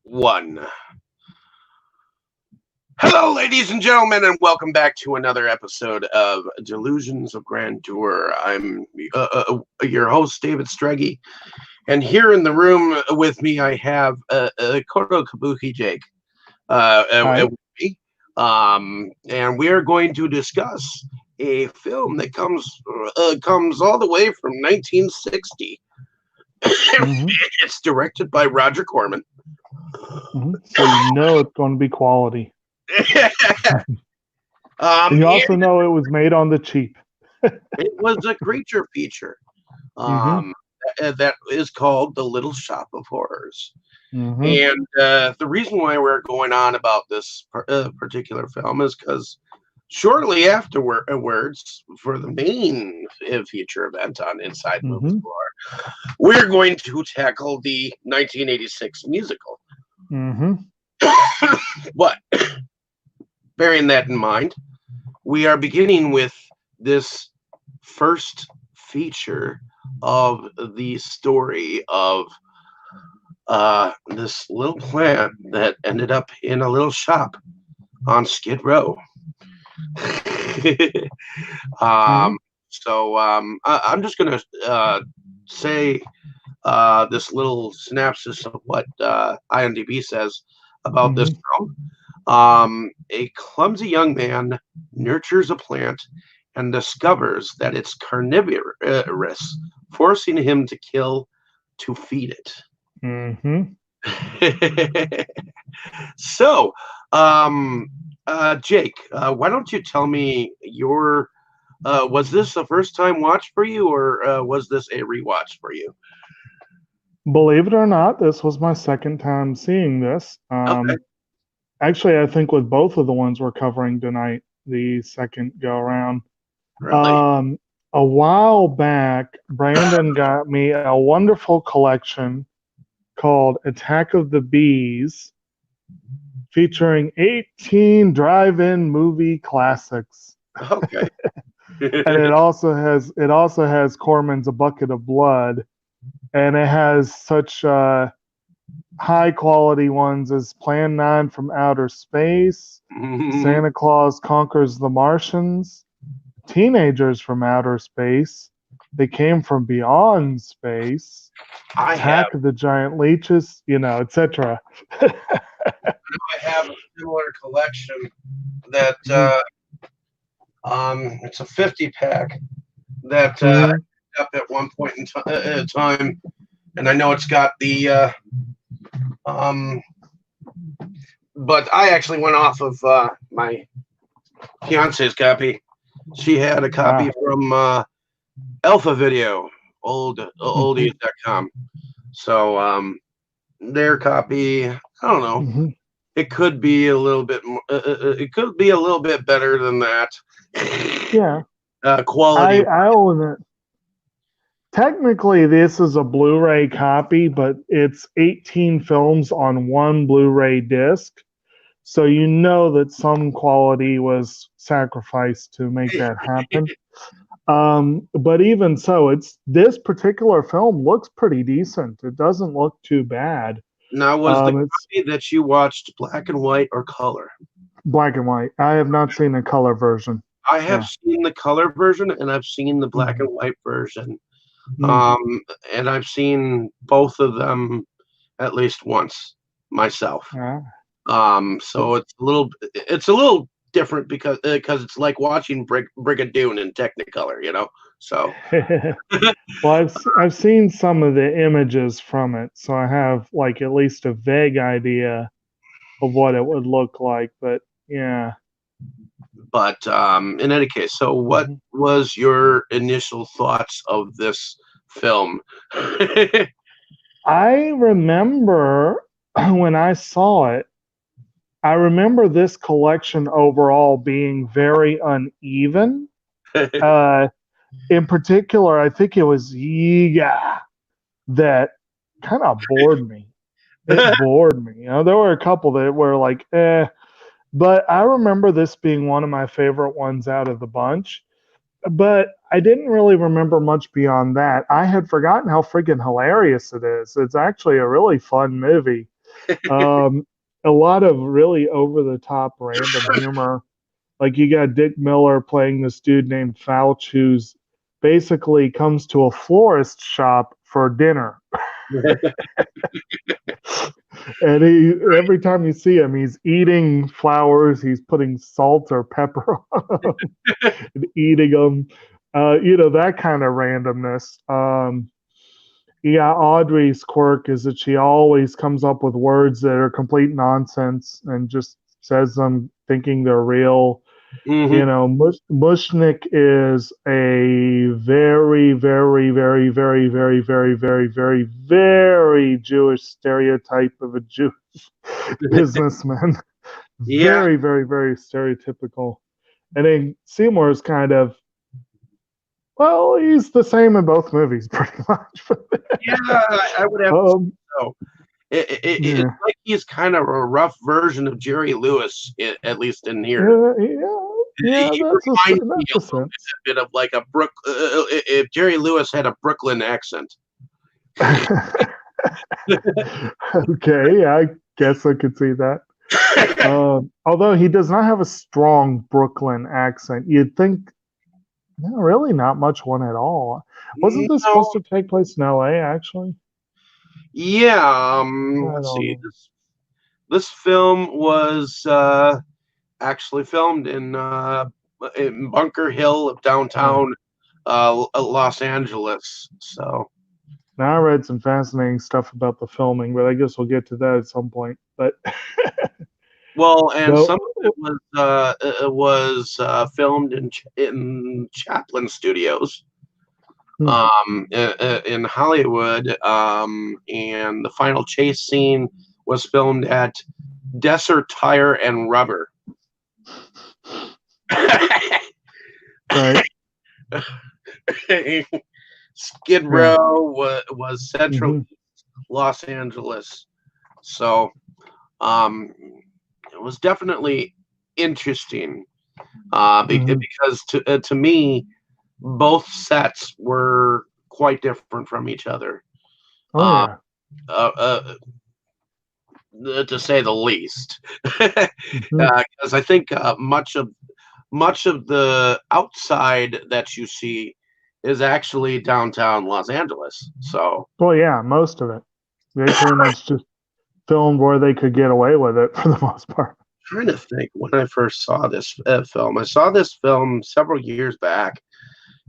One. Hello, ladies and gentlemen, and welcome back to another episode of Delusions of Grandeur. I'm your host, David Streggy, and here in the room with me, I have Koto Kabuki Jake. Hi. With me. And we are going to discuss a film that comes all the way from 1960. hmm It's directed by Roger Corman. So you know it's going to be quality. And you And also know it was made on the cheap. it was a creature feature hmm um, that is called The Little Shop of Horrors. hmm And the reason why we're going on about this particular film is because shortly afterwards, for the main feature event on Inside Movie hmm Floor, we're going to tackle the 1986 musical. hmm But bearing that in mind, we are beginning with this first feature of the story of this little plant that ended up in a little shop on Skid Row. hmm um, I'm just going to say this little synopsis of what IMDb says about this hmm film. A clumsy young man nurtures a plant and discovers that it's carnivorous, forcing him to kill to feed hmm it. So, um, Jake, why don't you tell me your was this a first time watch for you, or was this a rewatch for you? Believe it or not, this was my second time seeing this. Okay, Actually, I think with both of the ones we're covering tonight, the second go around. really? Um, a while back, Brandon got me a wonderful collection called Attack of the Bees, featuring 18 drive-in movie classics. Okay. And it also has Corman's A Bucket of Blood, and it has such high quality ones as Plan 9 from Outer Space, Santa Claus Conquers the Martians, Teenagers from Outer Space, They Came from Beyond Space, I have Attack of the Giant Leeches, etc. I have a similar collection that it's a 50 pack that Mhm. up at one point in time, and I know it's got the um, but I actually went off of my fiance's copy. She had a copy Ah. from Alpha Video, Mhm. oldies.com. So their copy, I don't know. Mhm. It could be a little bit. It could be a little bit better than that. Yeah, Quality. I'll admit. Technically, this is a Blu-ray copy, but it's 18 films on one Blu-ray disc. So you know that some quality was sacrificed to make that happen. But even so, it's this particular film looks pretty decent. It doesn't look too bad. Now, was the It's copy that you watched black and white or color? black and white. I have not seen a color version. I have Yeah. seen the color version and I've seen the black Mhm. and white version. Mhm. Um, and I've seen both of them at least once myself. Ah. So it's a little different because it's like watching Brigadoon in Technicolor, you know. So Well, I've seen some of the images from it, so I have like at least a vague idea of what it would look like. But yeah. but in any case, so what Mhm. was your initial thoughts of this film? I remember when I saw it, I remember this collection overall being very uneven. Uh, in particular, I think it was Yiga that kind of bored me. It bored me. There were a couple that were like, eh. But I remember this being one of my favorite ones out of the bunch. But I didn't really remember much beyond that. I had forgotten how freaking hilarious it is. It's actually a really fun movie. A lot of really over the top random humor. Like you got Dick Miller playing this dude named Fouch who's basically comes to a florist shop for dinner. And every time you see him, he's eating flowers, he's putting salt or pepper on them and eating them. That kind of randomness. Yeah, Audrey's quirk is that she always comes up with words that are complete nonsense and just says them thinking they're real. Mushnik is a very, very, very, very, very, very, very, very, very Jewish stereotype of a Jewish businessman. Yeah. Very, very, very stereotypical. And then Seymour is kind of, well, he's the same in both movies, pretty much. Yeah, I would have to say so. It's like he's kind of a rough version of Jerry Lewis, at least in here. Yeah, He that's reminds me a a sense. bit of like a if Jerry Lewis had a Brooklyn accent. Okay, I guess I could see that. Although he does not have a strong Brooklyn accent, you'd think, no, really not much one at all. Wasn't this supposed to take place in LA, actually? Yeah, let's see. This film was actually filmed in Bunker Hill of downtown Los Angeles. So now I read some fascinating stuff about the filming, but I guess we'll get to that at some point. But well, and some of it was filmed in Chaplin Studios. In Hollywood, and the final chase scene was filmed at Desert Tire and Rubber. Right. Skid Row was central Los Angeles, so it was definitely interesting because to me, both sets were quite different from each other. To say the least, because I think much of the outside that you see is actually downtown Los Angeles. So, well, yeah, most of it. They pretty much just filmed where they could get away with it for the most part. I'm trying to think when I first saw this film. I saw this film several years back.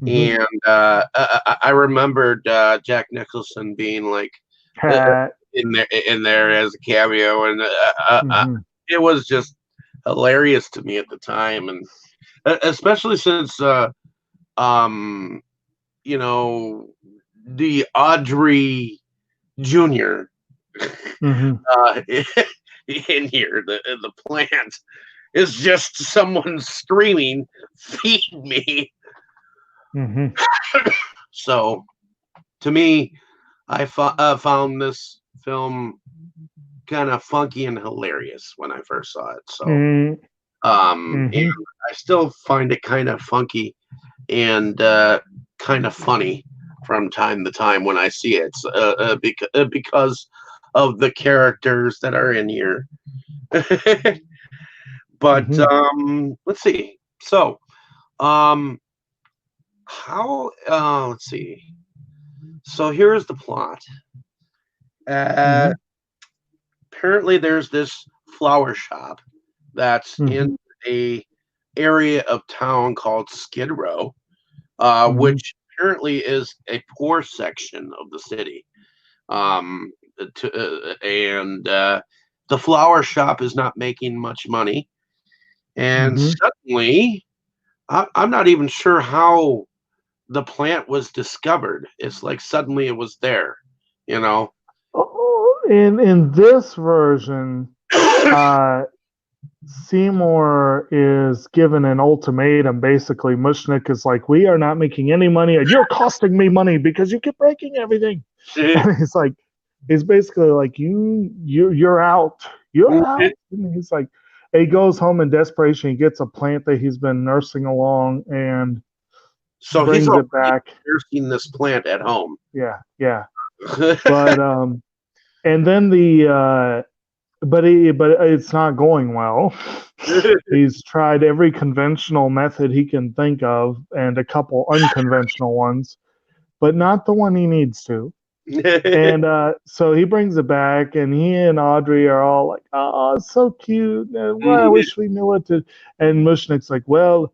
And I remembered Jack Nicholson being like in there as a cameo, and it was just hilarious to me at the time, and especially since the Audrey Jr. In here, the plant is just someone screaming, "Feed me!" So, to me, I found this film kind of funky and hilarious when I first saw it. So, and I still find it kind of funky and kind of funny from time to time when I see it, because of the characters that are in here. But let's see. So, let's see. So here's the plot. Apparently there's this flower shop that's in a area of town called Skid Row, which apparently is a poor section of the city. And the flower shop is not making much money. And suddenly, I'm not even sure how the plant was discovered. It's like suddenly it was there, In this version, Seymour is given an ultimatum. Basically, Mushnik is like, "We are not making any money, and you're costing me money because you keep breaking everything." And he's basically like, "You're out. You're out." And he's like, he goes home in desperation. He gets a plant that he's been nursing along and brings it back. Nursing this plant at home. Yeah. But and then the but it's not going well. He's tried every conventional method he can think of and a couple unconventional ones, but not the one he needs to. And so he brings it back, and he and Audrey are all like, "Oh, it's so cute. Well, I wish we knew what to." And Mushnik's like, "Well,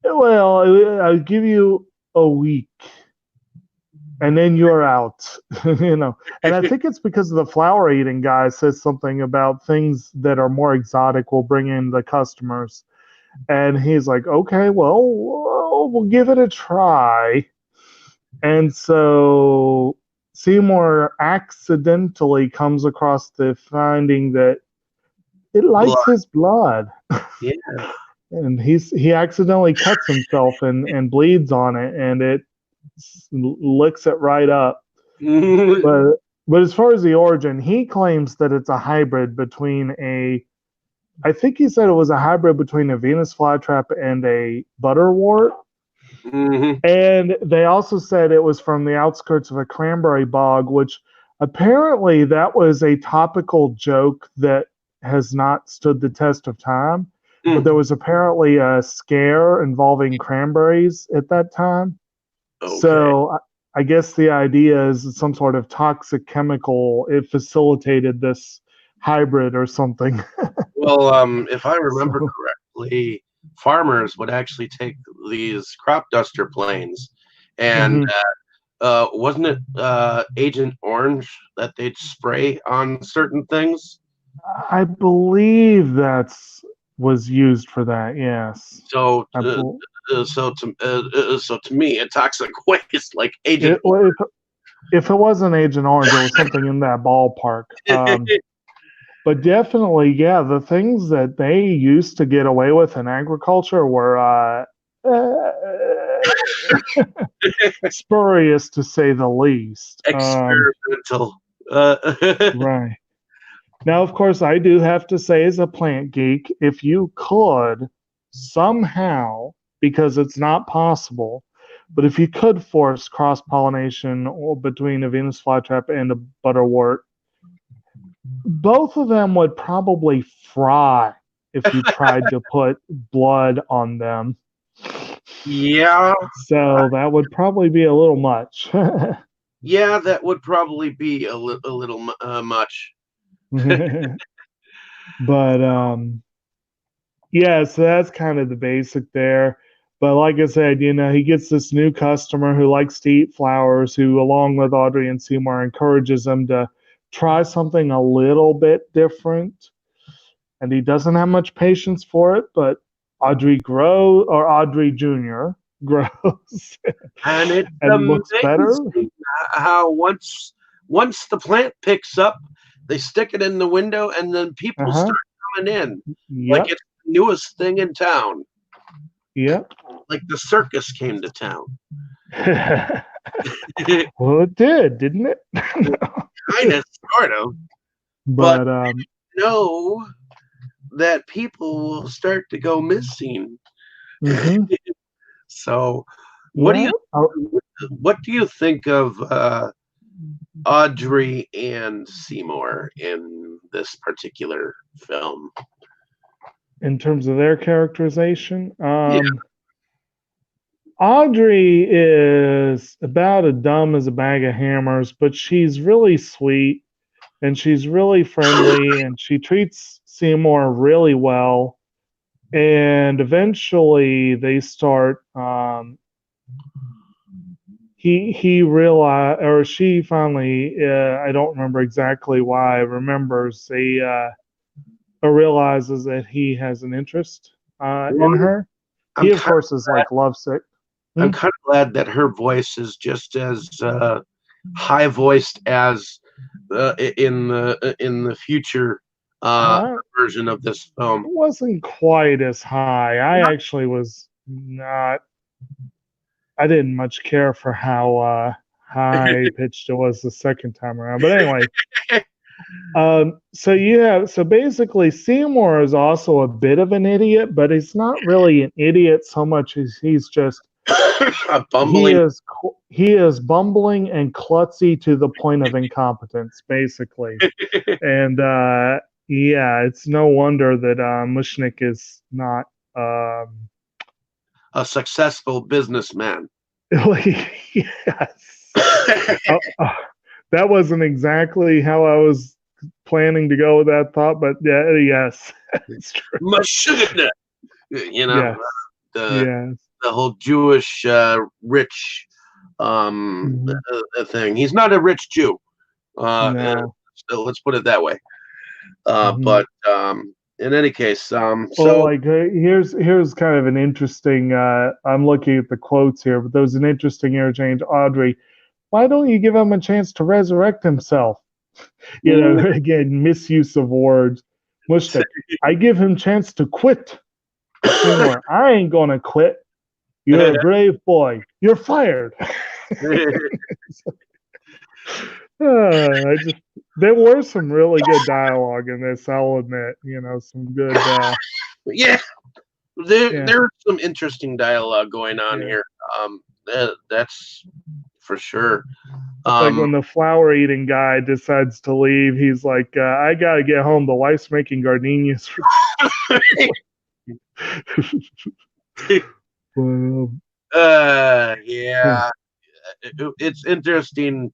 I'll give you a week, and then you're out." you know. And I think it's because of the flower eating guy says something about things that are more exotic will bring in the customers. And he's like, "Okay, well, we'll give it a try." And so Seymour accidentally comes across the finding that it likes Blood. his blood. Yeah. And he accidentally cuts himself and bleeds on it, and it licks it right up. But as far as the origin, he claims that it's a hybrid between I think he said it was a hybrid between a Venus flytrap and a butterwort. And they also said it was from the outskirts of a cranberry bog, which apparently that was a topical joke that has not stood the test of time. But there was apparently a scare involving cranberries at that time. Okay. So I guess the idea is some sort of toxic chemical. It facilitated this hybrid or something. Well, if I remember correctly, farmers would actually take these crop duster planes, and wasn't it Agent Orange that they'd spray on certain things? I believe that's was used for that. Yes. So, so to me, a toxic waste like Agent. If it wasn't Agent Orange, it was something in that ballpark. But definitely, yeah, the things that they used to get away with in agriculture were spurious to say the least. Experimental. Right. Now, of course, I do have to say, as a plant geek, if you could somehow, because it's not possible, but if you could force cross pollination between a Venus flytrap and a butterwort, both of them would probably fry if you tried to put blood on them. Yeah. So that would probably be a little much. Yeah, that would probably be a little much. But yeah, so that's kind of the basic there. But like I said, he gets this new customer who likes to eat flowers, who, along with Audrey and Seymour, encourages him to try something a little bit different. And he doesn't have much patience for it, but Audrey Jr. grows And it's and looks better. How once the plant picks up, they stick it in the window, and then people start coming in. Like it's the newest thing in town. Yep. Like the circus came to town. Well, it did, didn't it? Kind of, sort of. But know that people will start to go missing. So, what do you think of Audrey and Seymour in this particular film? In terms of their characterization, Audrey is about as dumb as a bag of hammers, but she's really sweet and she's really friendly and she treats Seymour really well. And eventually they start he realized, or she finally, I don't remember exactly why, remembers or realizes that he has an interest in her. He, of course, is like lovesick. I'm kind of glad that her voice is just as high voiced as in the future version of this film. It wasn't quite as high. I actually was not. I didn't much care for how high pitched it was the second time around. But anyway, so basically Seymour is also a bit of an idiot, but he's not really an idiot so much as he's just a bumbling. he is bumbling and klutzy to the point of incompetence, basically. And yeah, it's no wonder that Mushnick is not. A successful businessman. Yes. That wasn't exactly how I was planning to go with that thought, but yeah, yes, it's true. Mashugana. Yes. The Yes. the whole Jewish rich thing. He's not a rich Jew. No. Let's put it that way. Mhm. But in any case, Well, so like here's kind of an interesting. I'm looking at the quotes here, but there was an interesting interchange. Audrey, why don't you give him a chance to resurrect himself? Again, misuse of words. Mushnick, I give him chance to quit. Seymour, I ain't gonna quit. You're a brave boy. You're fired. There were some really good dialogue in this. I'll admit, some good. yeah, Yeah, there's some interesting dialogue going on yeah. here. That's for sure. It's like when the flower eating guy decides to leave, he's like, I gotta get home. The wife's making gardenias for yeah, it's interesting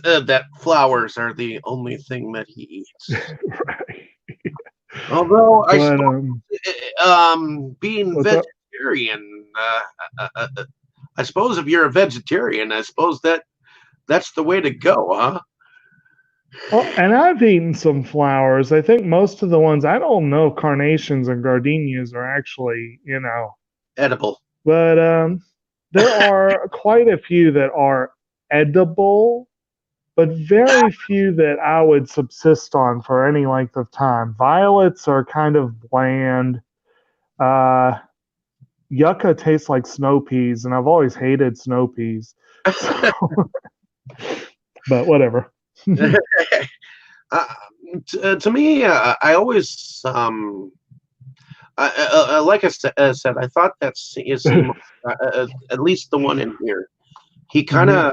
that flowers are the only thing that he eats. right. Although I But suppose, being what's up? vegetarian, I suppose if you're a vegetarian, I suppose that's the way to go, huh? Oh, and I've eaten some flowers. I think most of the ones I don't know carnations and gardenias are actually, Edible. but there are quite a few that are edible, but very few that I would subsist on for any length of time. Violets are kind of bland. Uh, Yucca tastes like snow peas, and I've always hated snow peas. So, but whatever. uh, to me, I always, like I said, I thought that Seymour, at least the one in here, he kind Mhm.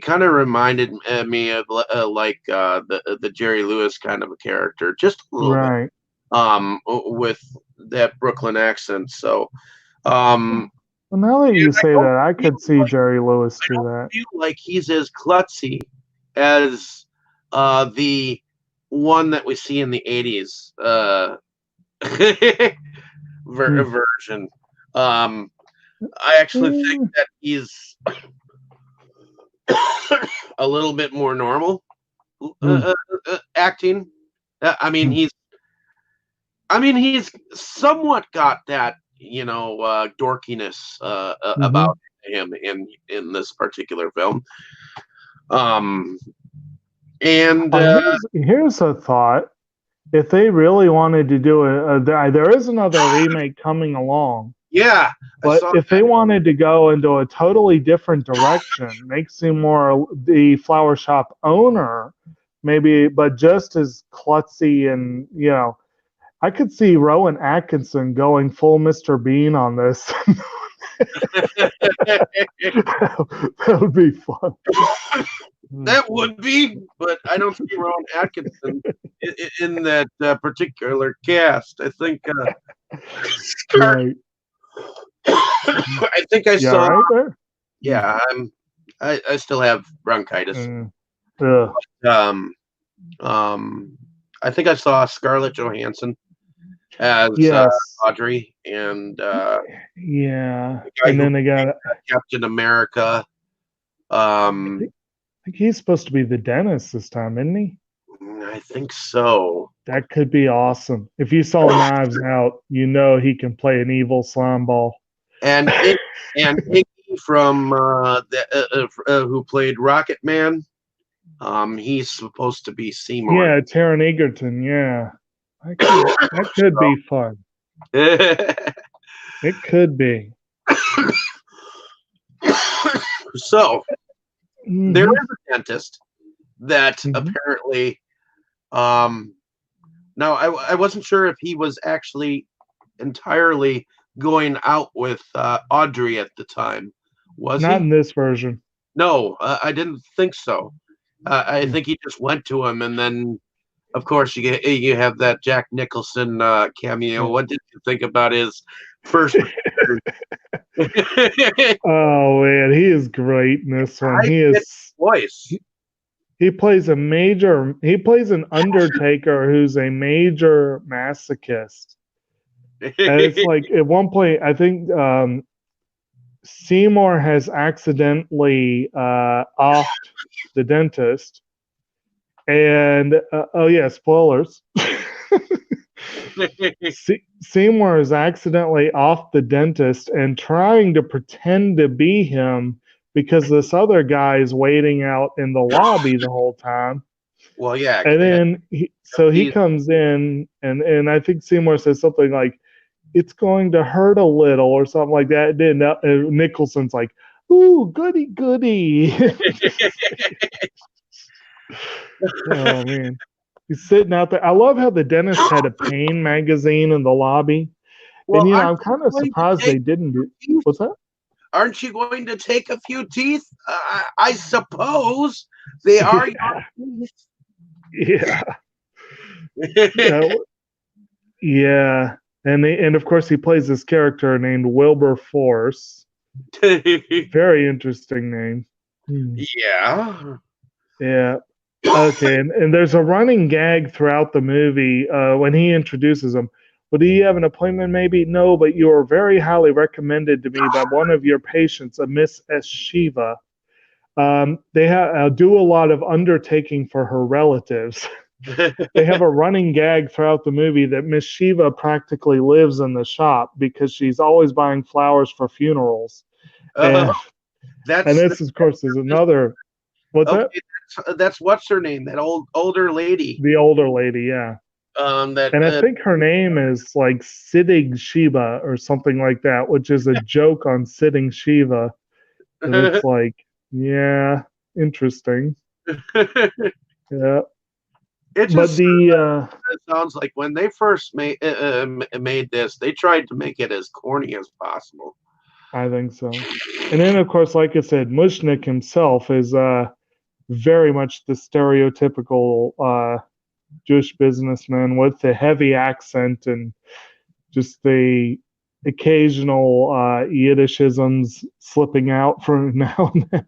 of reminded me of like the Jerry Lewis kind of a character, just a little bit, Right. with that Brooklyn accent. So, um, Well, now that you I say don't that, I feel could see like Jerry Lewis I do don't that. feel like he's as klutzy as the one that we see in the '80s Hmm. version. I actually think Mm, that he's a little bit more normal mm, acting. mm, He's somewhat got that, dorkiness mhm. about him in this particular film. Um, and Here's a thought. If they really wanted to do there is another remake coming along. yeah, I But saw if they that. wanted to go into a totally different direction, make Seymour the flower shop owner, maybe, but just as klutzy and, I could see Rowan Atkinson going full Mr. Bean on this. That would be fun. That would be, but I don't see Ron Atkinson in that particular cast. I think Right. I think I Yeah, saw. right there? Yeah, I still have bronchitis. Mm. Ugh. Um, um, I think I saw Scarlett Johansson as Yes. Audrey, and Yeah. the guy And who then they played got, Captain America. I think he's supposed to be the dentist this time, isn't he? I think so. That could be awesome. If you saw Knives Out, he can play an evil slime ball. And Iggy from who played Rocket Man. He's supposed to be Seymour. Yeah, Taron Egerton. Yeah, that could be fun. It could be. So there Hmm. is a dentist that Hmm. apparently, now I wasn't sure if he was actually entirely going out with Audrey at the time, Was Not he? in this version. No, I didn't think so. I Hmm. think he just went to him, and then, of course, you have that Jack Nicholson cameo. Yeah. What did you think about his first? High Oh man, he is great in this one. He pitched is. voice. He plays a major. He plays an Undertaker who's a major masochist. And it's like at one point, I think Seymour has accidentally offed the dentist, and oh yeah, spoilers. Seymour is accidentally off the dentist and trying to pretend to be him because this other guy is waiting out in the lobby the whole time. Well, yeah, And then so he he's comes in, and I think Seymour says something like, "It's going to hurt a little" or something like that. Then Nicholson's like, "Ooh, goody, goody." Oh man, he's sitting out there. I love how the dentist had a pain magazine in the lobby, and well. I'm kind of surprised they didn't do. What's that? Aren't you going to take a few teeth? I suppose they are Yeah, your teeth. yeah, yeah. And of course he plays this character named Wilbur Force. Very interesting name. Hmm. Yeah. Yeah. Okay, and there's a running gag throughout the movie when he introduces him. Well, do you have an appointment? Maybe no, but you are very highly recommended to me by one of your patients, a Miss S. Shiva. They do a lot of undertaking for her relatives. They have a running gag throughout the movie that Miss Shiva practically lives in the shop because she's always buying flowers for funerals. Uh, And that's this, of course, is another. What's that? okay. That's what's her name? That older lady. The older lady, yeah. That And I think her name is like Sitting Shiva or something like that, which is a joke on sitting Shiva. And it's like, yeah, interesting. Yeah. it But just sounds like when they first made this, they tried to make it as corny as possible. I think so. And then, of course, like I said, Mushnick himself is very much the stereotypical Jewish businessman with the heavy accent and just the occasional Yiddishisms slipping out from now and then.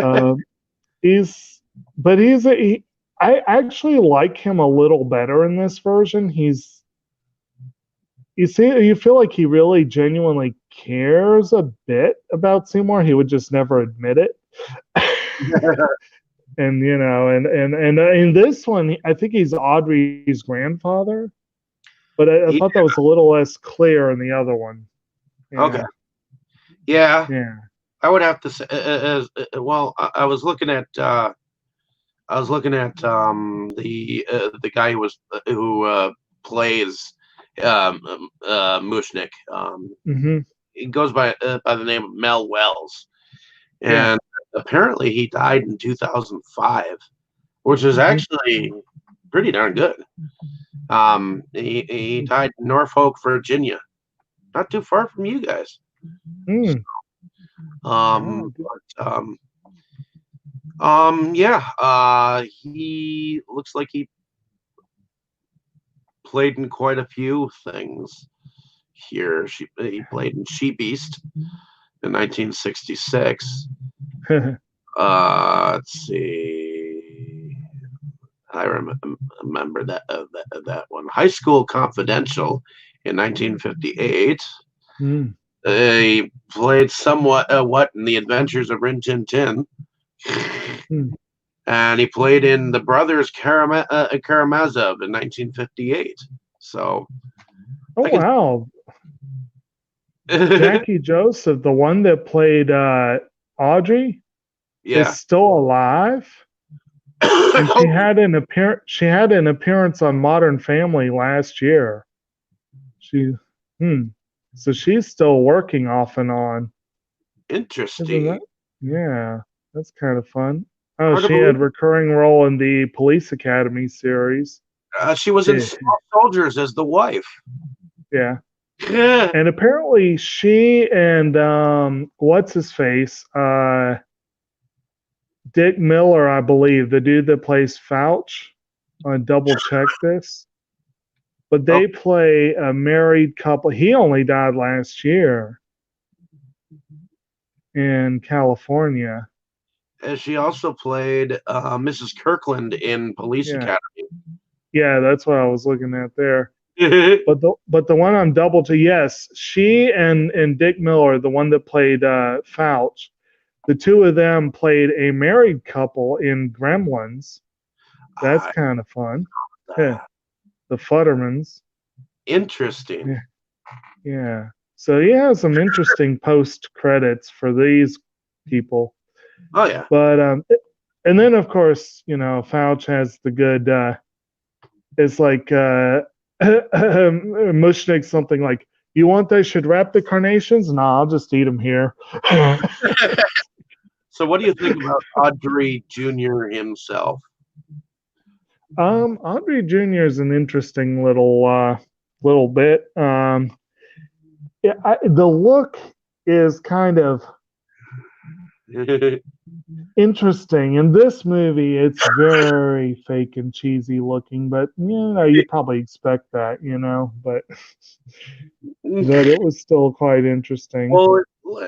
uh, he's, but I actually like him a little better in this version. You see, you feel like he really genuinely cares a bit about Seymour. He would just never admit it. And and in this one, I think he's Audrey's grandfather. But I Yeah, thought that was a little less clear in the other one. okay. Yeah, Yeah, yeah. I would have to say. Well, I was looking at. The guy who plays Mushnick. Hmm. He goes by the name of Mel Wells, Yeah. and apparently he died in 2005, which is Hmm. actually pretty darn good. He died in Norfolk, Virginia, not too far from you guys. Mm. Oh, Yeah. He looks like he played in quite a few things here. He played in She Beast in 1966. good. Let's see. I remember that one. High School Confidential in 1958. Mm. He played somewhat what in The Adventures of Rin Tin Tin. Mm. And he played in The Brothers Karamazov in 1958. So Oh I can. wow, Jackie Joseph, the one that played Audrey, is Yeah. still alive, and she Oh, had an appearance. She had an appearance on Modern Family last year. She, hmm. So she's still working off and on, isn't interesting. that? Yeah, that's kind of fun. Oh, Hard to she believe. had recurring role in the Police Academy series. She was in Yeah, Small Soldiers as the wife. yeah. And apparently she and what's his face? Dick Miller, I believe, the dude that plays Fouch. I double check this. But Oh, they play a married couple. He only died last year in California. she also played Mrs. Kirkland in Police Yeah. Academy. Yeah, that's what I was looking at there. But the one I'm double to, yes, she and Dick Miller, the one that played Fouch, the two of them played a married couple in Gremlins. That's kind of fun. Yeah, the Futtermans. Interesting. Yeah, yeah. So he has some interesting post credits for these people. Oh yeah. But and then of course, Fouch has the good. It's like Mushnik something like, "You want they should wrap the carnations? Nah, I'll just eat them here." So what do you think about Audrey Jr. himself? Audrey Jr. is an interesting little bit. Yeah, the look is kind of interesting. In this movie, it's very fake and cheesy looking, but you probably expect that, but it was still quite interesting. Well,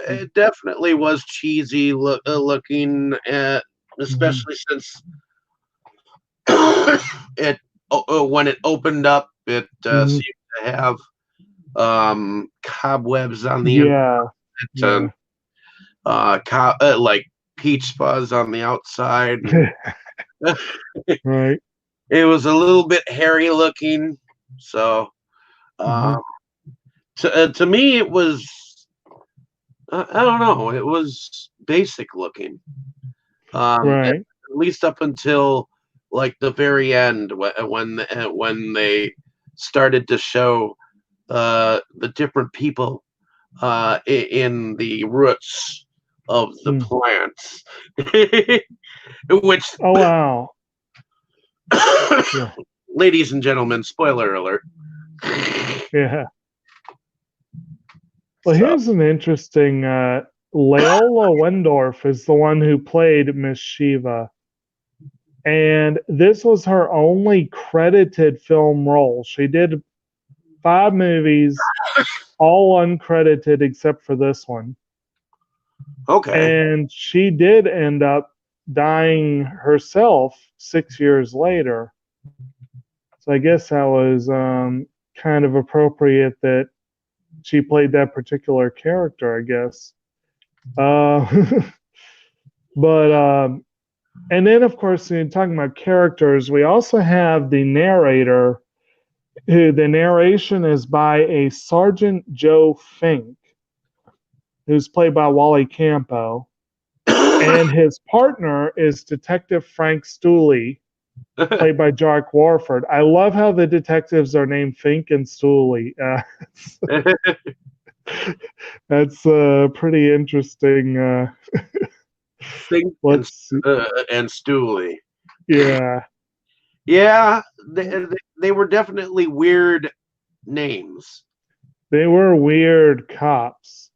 it definitely was cheesy looking, especially since it when it opened up, it seemed to have cobwebs on the Yeah, inside, like peach fuzz on the outside. right. It was a little bit hairy looking, so to me it was I don't know, it was basic looking. Right. At least up until like the very end when they started to show the different people in the roots of the plants, which Oh wow. Yeah. ladies and gentlemen, spoiler alert. Yeah. Well, here's an interesting. Leola Wendorf is the one who played Miss Shiva, and this was her only credited film role. She did 5 movies, all uncredited except for this one. Okay. And she did end up dying herself 6 years later. So I guess that was kind of appropriate that she played that particular character, I guess. But and then of course, talking about characters, we also have the narrator, who the narration is by a Sergeant Joe Fink, who's played by Wally Campo, and his partner is Detective Frank Stooley, played by Jack Warford. I love how the detectives are named Fink and Stooley. That's pretty interesting. Fink and Stooley. Yeah. Yeah, they were definitely weird names. They were weird cops.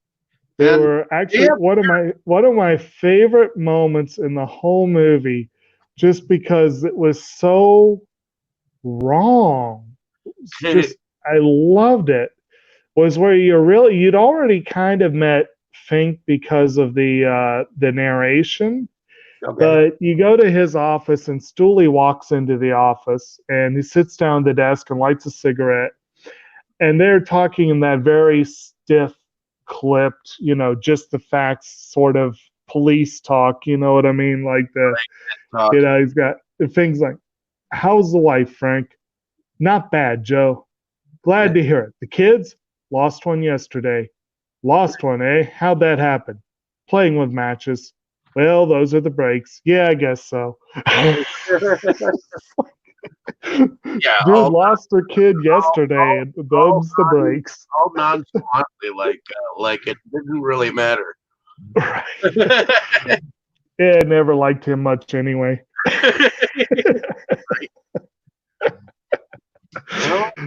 They were actually one of my favorite moments in the whole movie, just because it was so wrong. Just I loved it. Was where you'd already kind of met Fink because of the narration. Okay. But you go to his office and Stooley walks into the office and he sits down at the desk and lights a cigarette. And they're talking in that very stiff, clipped, just the facts sort of police talk, you know what I mean? Like he's got things like, "How's the wife, Frank?" "Not bad, Joe." "Glad to hear it. The kids?" "Lost one yesterday." "Lost one, eh? How'd that happen?" "Playing with matches." "Well, those are the breaks." "Yeah, I guess so." Yeah, dude lost her kid yesterday, and them's the breaks. All nonchalantly, like it didn't really matter. Right. Yeah, I never liked him much anyway.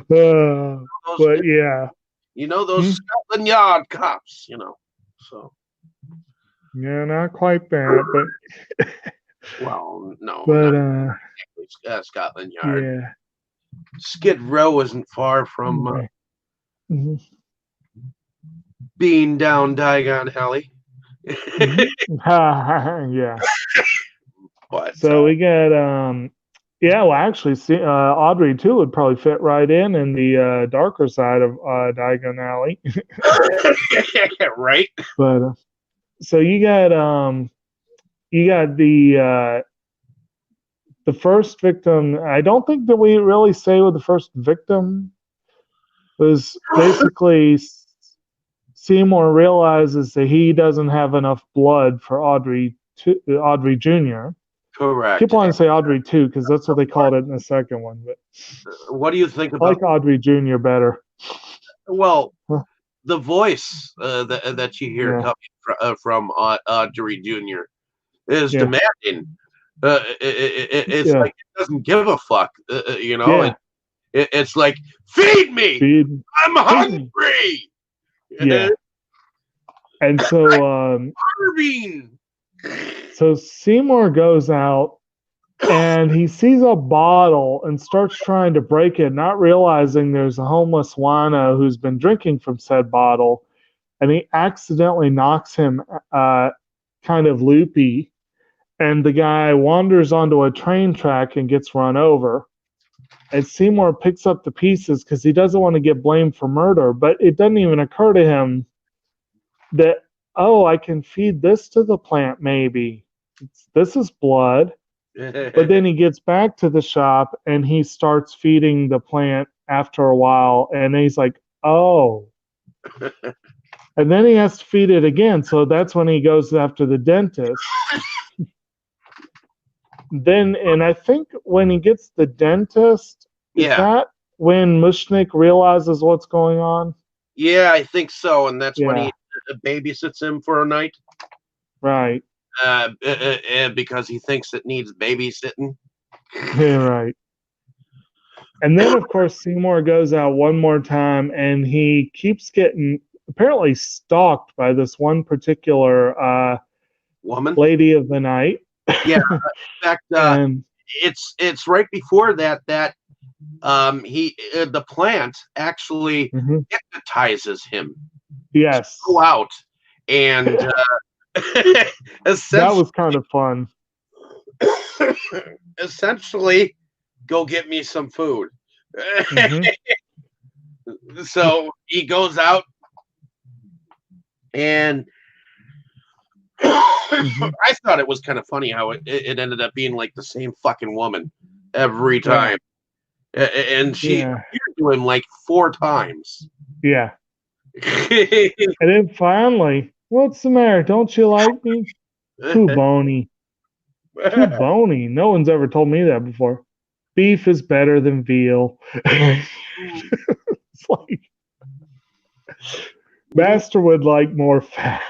Well, But yeah. You know, those Scotland Yard cops, So, Yeah, not quite that, well, no, but not exactly Scotland Yard. yeah. Skid Row isn't far from Mhm. being down Diagon Alley. Yeah. But So we got yeah, well actually Audrey too would probably fit right in the darker side of Diagon Alley. right? But so you got the first victim. I don't think that we really say what the first victim was. Basically Seymour realizes that he doesn't have enough blood for Audrey Jr. Correct. Keep wanting to say Audrey too, because that's what they called it in the second one. But What do you think I like about? Audrey Jr. better. Well, Huh. the voice that you hear Yeah, coming from Audrey Jr. is yeah, demanding. It's yeah, like it doesn't give a fuck. yeah. It's like feed me. Feed, I'm feed me. hungry. Yeah. And so Starving. so Seymour goes out and he sees a bottle and starts trying to break it, not realizing there's a homeless wino who's been drinking from said bottle, and he accidentally knocks him kind of loopy, and the guy wanders onto a train track and gets run over. And Seymour picks up the pieces because he doesn't want to get blamed for murder, but it doesn't even occur to him that, oh, I can feed this to the plant maybe. This is blood. But then he gets back to the shop and he starts feeding the plant after a while, and he's like, oh. And then he has to feed it again, so that's when he goes after the dentist. Then, and I think when he gets the dentist, is Yeah. that when Mushnick realizes what's going on? Yeah, I think so, and that's when Yeah, he babysits him for a night. right. Because he thinks it needs babysitting. Yeah, right. And then, of course, Seymour goes out one more time and he keeps getting apparently stalked by this one particular Woman. lady of the night. Yeah. In fact, And it's right before that he the plant actually hypnotizes him yes, to go out and that was kind of fun. essentially go get me some food. So he goes out and I thought it was kind of funny how it ended up being like the same fucking woman every time. And she appeared to him like 4 times. Yeah. And then finally, what's the matter? Don't you like me? Too bony. Too bony. No one's ever told me that before. Beef is better than veal. It's like Master would like more fat.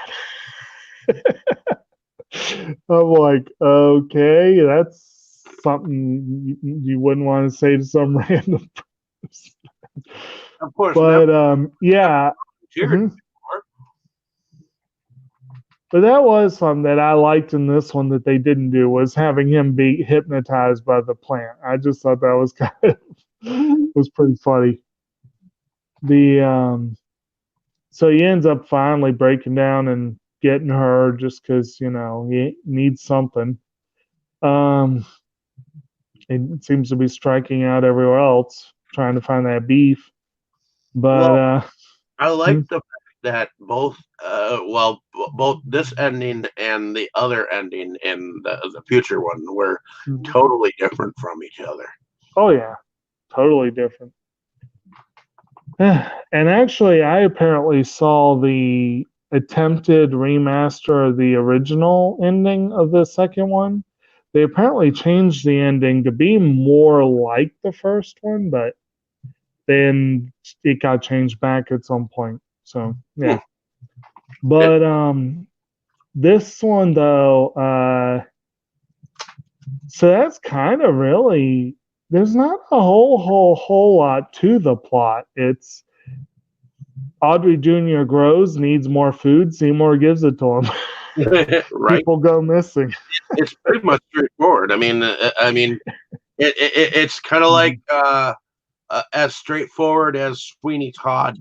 I'm like, okay, that's something you wouldn't want to say to some random person. Of course. But yeah. But that was something that I liked in this one that they didn't do, was having him be hypnotized by the plant. I just thought that was kind of was pretty funny. So he ends up finally breaking down and getting her just because he needs something. It seems to be striking out everywhere else, trying to find that beef. But I like the fact that both this ending and the other ending and the future one were totally different from each other. Oh yeah, totally different. And actually, I apparently saw the attempted remaster of the original ending of the second one. They apparently changed the ending to be more like the first one, but then it got changed back at some point. So yeah. But this one though, so that's kind of really, there's not a whole lot to the plot. Audrey Jr. grows, needs more food, Seymour gives it to him. Right? People go missing. It's pretty much straightforward. It's kind of like as straightforward as Sweeney Todd,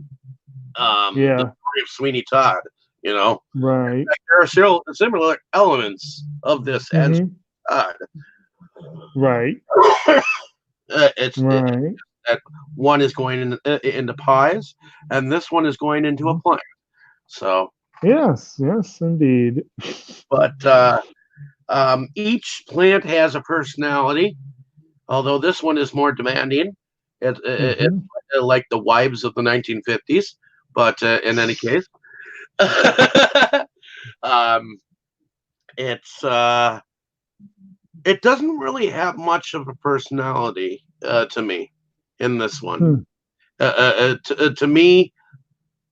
the Yeah, story of Sweeney Todd. You know, right. like, there are still similar elements of this as Hmm. Todd. Right, It's right. that one is going into pies, and this one is going into a plant. So, Yes, yes, indeed. but each plant has a personality, although this one is more demanding. It's Hmm. like the wives of the 1950s, but in any case, um, it's it doesn't really have much of a personality to me in this one. Hmm. To me,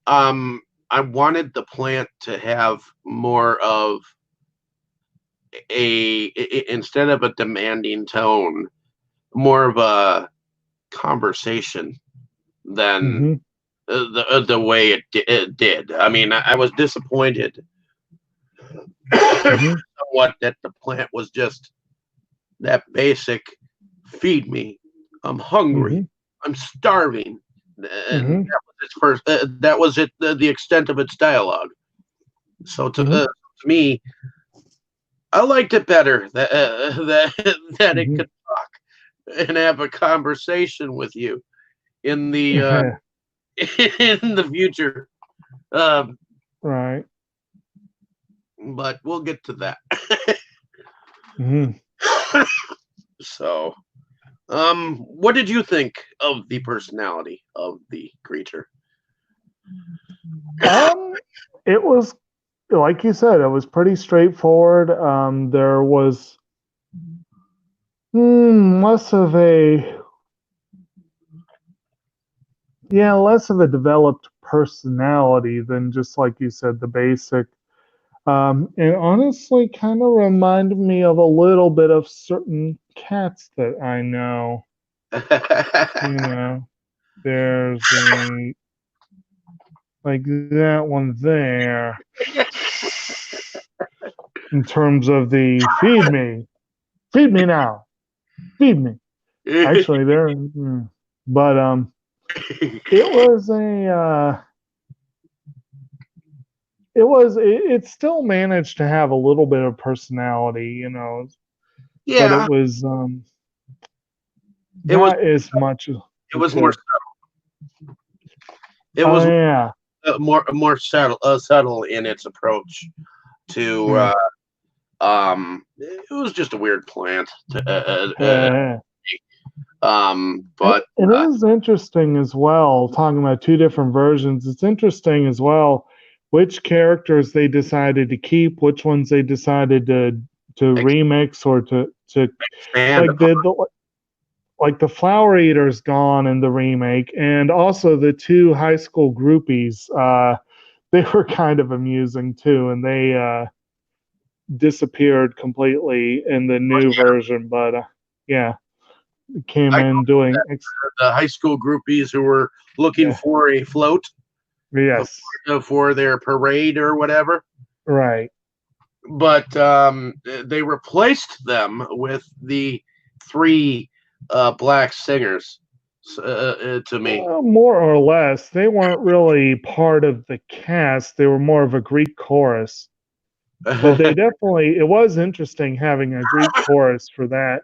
um, I wanted the plant to have more of instead of a demanding tone, more of a conversation than Hmm. the way it did. I mean, I was disappointed Hmm. somewhat that the plant was just that basic. Feed me. I'm hungry. Hmm. I'm starving. And Hmm. that was its first. That was it. The extent of its dialogue. So to me, I liked it better that it Hmm. could talk and have a conversation with you in the Hmm. in the future. Um, Right. but we'll get to that. Hmm. So, what did you think of the personality of the creature? Um, it was like you said, it was pretty straightforward. There was less of a less of a developed personality than just like you said, the basic. And honestly, kind of reminded me of a little bit of certain cats that I know. You know, there's a like that one there in terms of the feed me now, feed me. Actually, there, but it was a it still managed to have a little bit of personality, but it Yeah, was it was not as much as it it was more could. it Oh was yeah. more subtle in its approach to Yeah. it was just a weird plant Uh, but it is interesting as well, talking about two different versions. It's interesting as well which characters they decided to keep, which ones they decided to remix or to expand like upon the Flower Eater's gone in the remake, and also the two high school groupies. They were kind of amusing too, and they disappeared completely in the new version. But yeah, came I in doing the high school groupies who were looking yeah, for a float yes, for their parade or whatever. right. But they replaced them with the three black singers. To me, More or less, they weren't really part of the cast. They were more of a Greek chorus. But they definitely, it was interesting having a Greek chorus for that.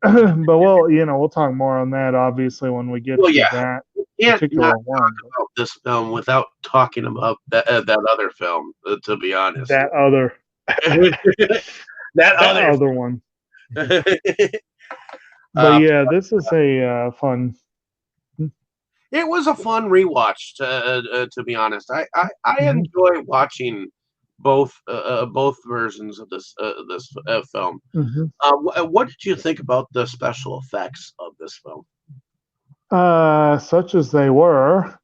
But we'll talk more on that obviously when we get well, to yeah, that can't not particular one. But about this film without talking about that other film. To be honest, that other, that that other. other one. But uh, yeah, this is a fun. it was a fun rewatch. To be honest, I Mhm, enjoy watching both versions of this film. mhm. What did you think about the special effects of this film? Such as they were,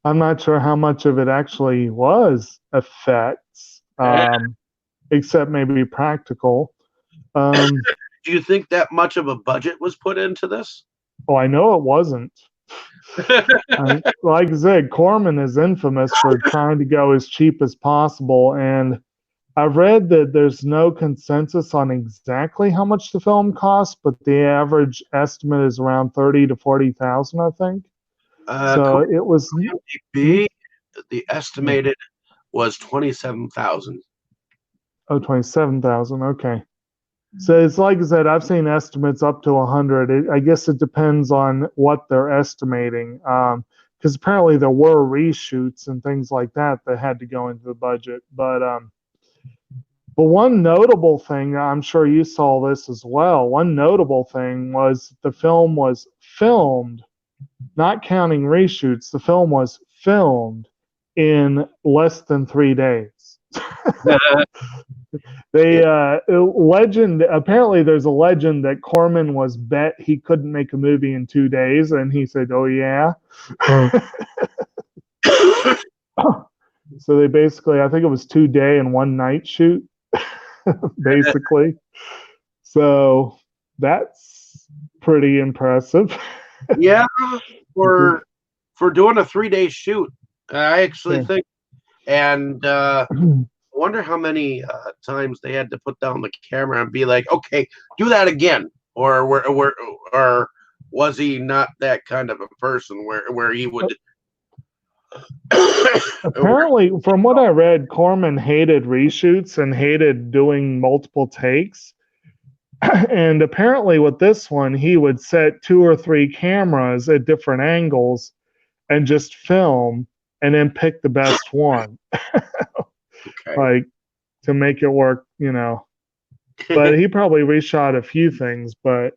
I'm not sure how much of it actually was effects, except maybe practical. Um, Do you think that much of a budget was put into this? I know it wasn't. Like I said, Corman is infamous for trying to go as cheap as possible, and I've read that there's no consensus on exactly how much the film costs, but the average estimate is around 30 to 40,000, I think. So According it was to IMDb, the estimated was 27,000. 27,000. Okay. So it's like I said, I've seen estimates up to 100. I guess it depends on what they're estimating. Because apparently there were reshoots and things like that that had to go into the budget. But one notable thing, I'm sure you saw this as well. One notable thing was the film was filmed, not counting reshoots. The film was filmed in less than 3 days. They legend apparently there's a legend that Corman was bet he couldn't make a movie in 2 days, and he said, "Oh yeah." So they basically, I think it was 2 day and 1 night shoot, basically. So that's pretty impressive. Yeah, for doing a 3-day shoot, I actually Yeah. think, and I wonder how many times they had to put down the camera and be like, "Okay, do that again," or was he not that kind of a person where he would? Apparently, from what I read, Corman hated reshoots and hated doing multiple takes. And apparently, with this one, he would set 2 or 3 cameras at different angles and just film and then pick the best one, Okay. like to make it work, But he probably reshot a few things, but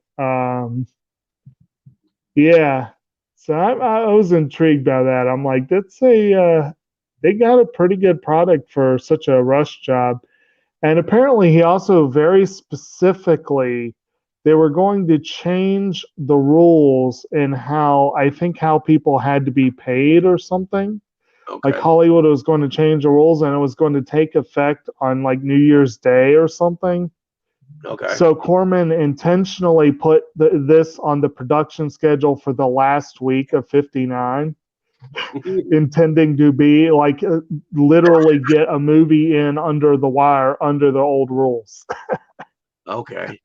yeah. So I was intrigued by that. I'm like, they got a pretty good product for such a rush job. And apparently, he also very specifically, they were going to change the rules in how people had to be paid or something. Like Okay. Hollywood was going to change the rules and it was going to take effect on like New Year's Day or something. Okay. So Corman intentionally put this on the production schedule for the last week of 59, intending to be like literally get a movie in under the wire under the old rules. Okay.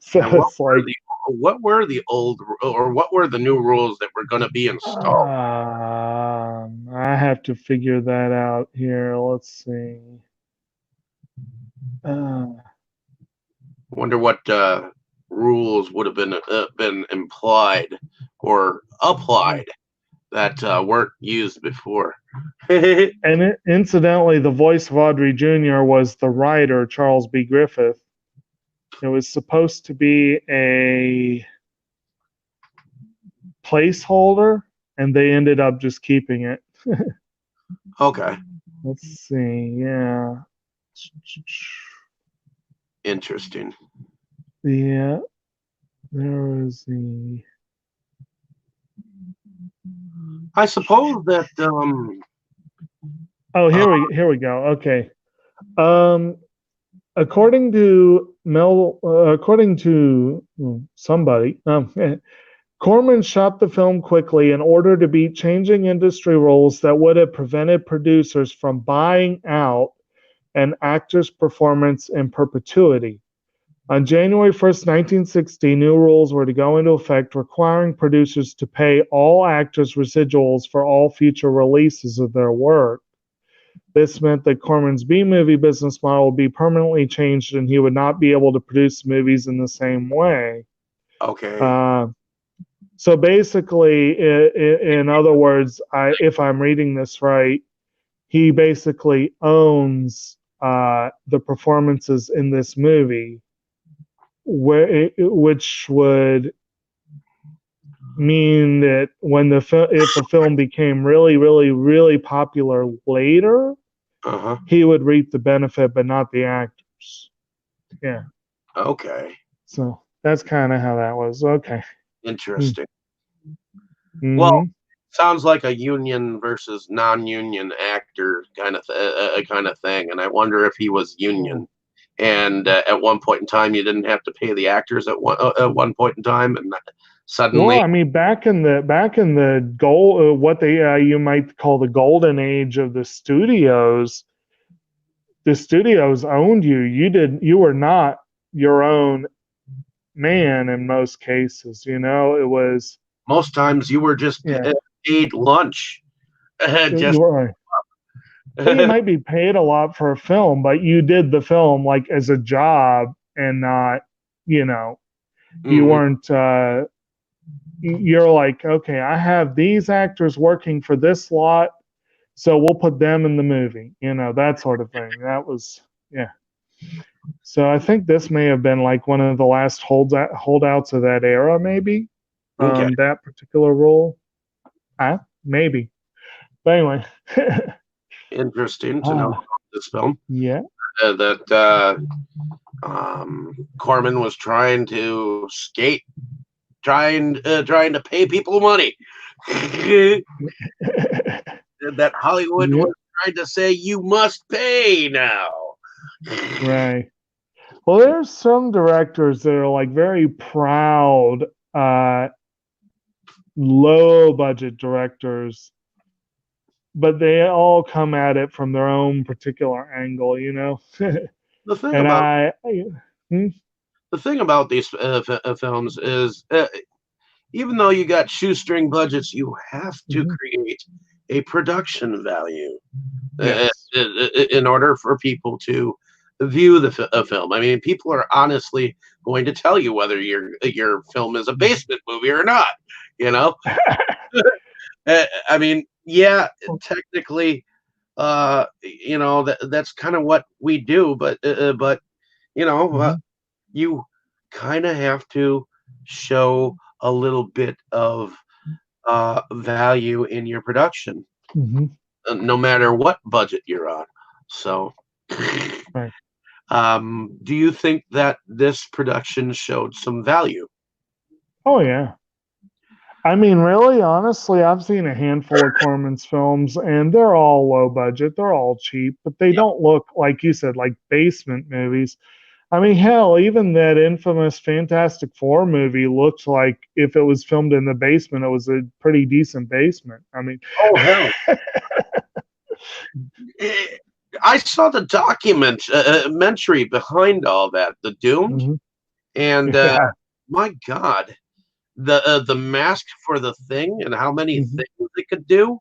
So And it's like, what were the old or what were the new rules that were going to be installed? I have to figure that out here. Let's see. Uh, Wonder what rules would have been implied or applied that weren't used before. and incidentally, the voice of Audrey Jr. was the writer, Charles B. Griffith. It was supposed to be a placeholder, and they ended up just keeping it. Okay. Let's see. Yeah. Interesting. Yeah. There was the. I suppose that Oh, here we go. Okay. Um, according to somebody, Corman shot the film quickly in order to beat changing industry rules that would have prevented producers from buying out an actor's performance in perpetuity. On January 1st, 1960, new rules were to go into effect requiring producers to pay all actors residuals for all future releases of their work. This meant that Corman's B-movie business model would be permanently changed and he would not be able to produce movies in the same way. okay. So basically, in other words, if I'm reading this right, he basically owns the performances in this movie, which would mean that if a film became really, really, really popular later, Uh-huh. he would reap the benefit, but not the actors. Yeah. Okay. So that's kind of how that was. Okay. Interesting. Mm-hmm. Well, sounds like a union versus non-union actor kind of thing, and I wonder if he was union. and at one point in time, you didn't have to pay the actors at one point in time, and Well, suddenly, I mean, back in the gold, what they you might call the golden age of the studios owned you. You were not your own man in most cases. It was most times you were just yeah. paid lunch. You Just were well, you might be paid a lot for a film, but you did the film like as a job and not, you know, you Mhm. weren't. You're like, okay, I have these actors working for this lot, so we'll put them in the movie. That sort of thing. That was yeah. So I think this may have been like one of the last holdouts of that era, maybe. Okay, That particular role. Maybe. But anyway. interesting to know uh, about this film. yeah. That Corman was trying to skate, trying to pay people money. That Hollywood Yeah. was trying to say you must pay now. Right. Well, there's some directors that are like very proud, uh, low budget directors, but they all come at it from their own particular angle. The thing And about hmm, the thing about these films is, even though you got shoestring budgets, you have to mhm, create a production value yes. in order for people to view the film. I mean, people are honestly going to tell you whether your film is a basement movie or not. You know, I mean, yeah, technically, that's kind of what we do, but Mhm, you kind of have to show a little bit of value in your production, mhm, no matter what budget you're on. So, right. do you think that this production showed some value? Oh yeah. I mean, really, honestly, I've seen a handful of Corman's films, and they're all low budget. They're all cheap, but they Yeah. don't look like you said, like basement movies. I mean, hell, even that infamous Fantastic Four movie looked like if it was filmed in the basement, it was a pretty decent basement. I mean, Oh hell! Eh, I saw the documentary behind all that, The Doomed, mhm, and yeah, my God, the mask for the thing and how many mhm, things it could do.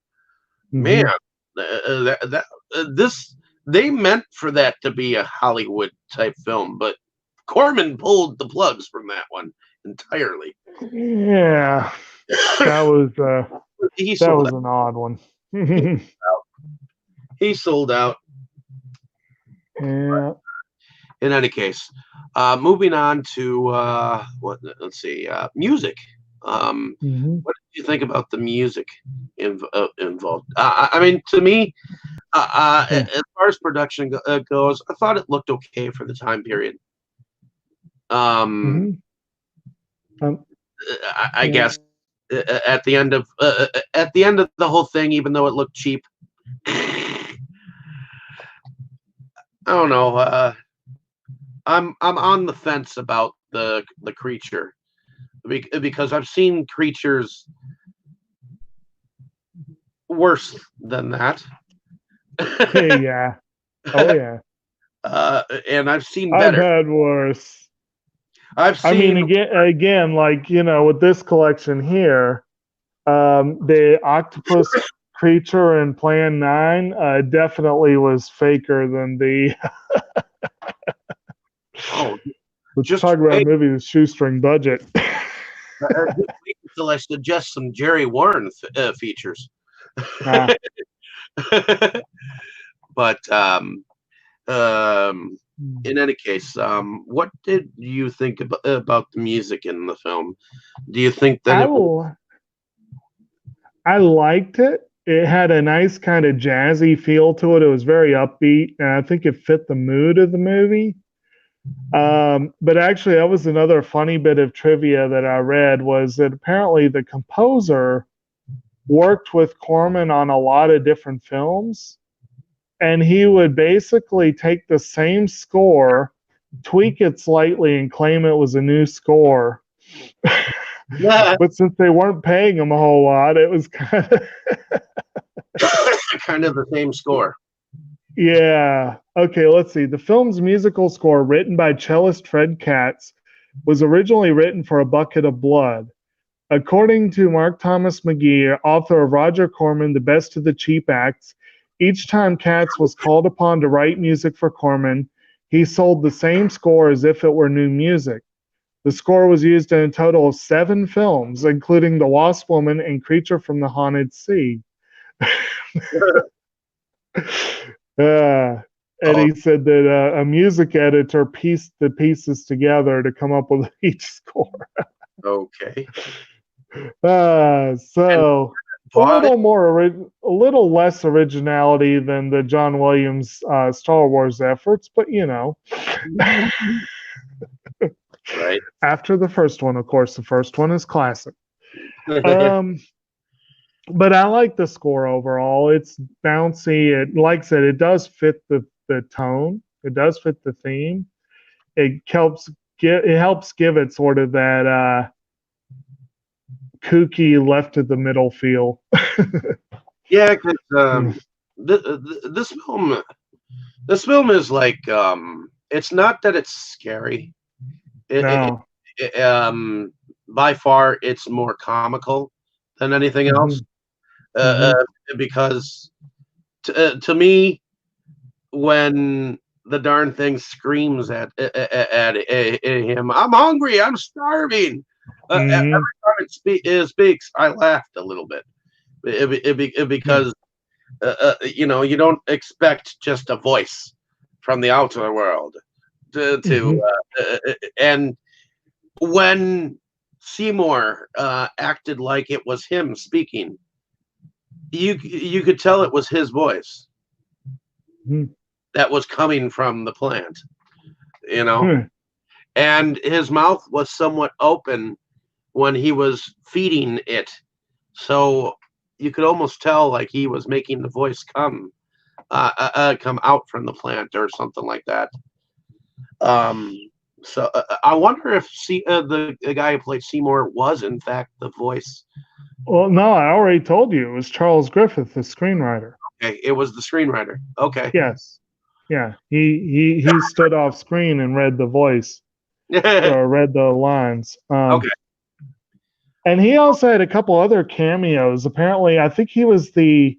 Man, mhm, this they meant for that to be a Hollywood type film, but Corman pulled the plugs from that one entirely. yeah, that was He that sold was out. an odd one. He sold out. Yeah. In any case, moving on to what? Let's see, music. Mhm. What did you think about the music involved? I mean, to me, Yeah. as far as production goes, I thought it looked okay for the time period. Um, Mhm. Um, I yeah. guess at the end of the whole thing, even though it looked cheap, I don't know. I'm on the fence about the creature because I've seen creatures worse than that. Yeah. Oh yeah. And I've seen I've better. had worse. I've I mean, seen. again, like with this collection here, the octopus creature in Plan 9 definitely was faker than the. Oh, Let's just talk about a wait. movie with shoestring budget. Just wait until I suggest some Jerry Warren features. Ah, But um, in any case, what did you think about the music in the film? Do you think that I it was will. I liked it. It had a nice kind of jazzy feel to it. It was very upbeat, and I think it fit the mood of the movie. But actually, that was another funny bit of trivia that I read was that apparently the composer worked with Corman on a lot of different films, and he would basically take the same score tweak it slightly and claim it was a new score. Yeah. But since they weren't paying him a whole lot, it was kind of Kind of the same score. yeah. Okay, let's see. The film's musical score, written by cellist Fred Katz, was originally written for A Bucket of Blood. According to Mark Thomas McGee, author of Roger Corman, The Best of the Cheap Acts, each time Katz was called upon to write music for Corman, he sold the same score as if it were new music. The score was used in a total of 7 films, including The Lost Woman and Creature from the Haunted Sea. And he said that a music editor pieced the pieces together to come up with each score. Okay. So a little less originality than the John Williams Star Wars efforts, but you know. Right. After the first one, of course, the first one is classic. But I like the score overall. It's bouncy. It, like I said, it does fit the tone. It does fit the theme. It helps give it sort of that kooky left of the middle feel. Yeah, because this film is like it's not that it's scary. No. By far, it's more comical than anything else. Because to me, when the darn thing screams at him, "I'm hungry, I'm starving." Every time it speaks, I laughed a little bit because you know, you don't expect just a voice from the outer world and when Seymour acted like it was him speaking, you could tell it was his voice that was coming from the plant, you know. And his mouth was somewhat open when he was feeding it, so you could almost tell like he was making the voice come out from the plant or something like that. So I wonder if the guy who played Seymour was in fact the voice. Well, no, I already told you it was Charles Griffith, the screenwriter. Okay, it was the screenwriter. Okay. Yes. Yeah. He stood off screen and read the voice or read the lines. Okay. And he also had a couple other cameos. Apparently, I think he was the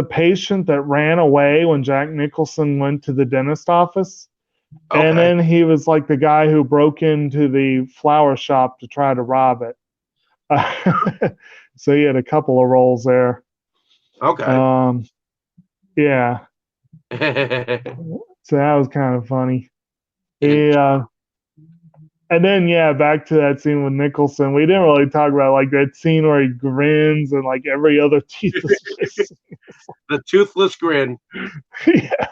patient that ran away when Jack Nicholson went to the dentist office. Okay. And then he was like the guy who broke into the flower shop to try to rob it. So he had a couple of roles there. Okay. Yeah. So that was kind of funny. Yeah. And then back to that scene with Nicholson. We didn't really talk about like that scene where he grins and like every other teeth is missing. The toothless grin. Yeah.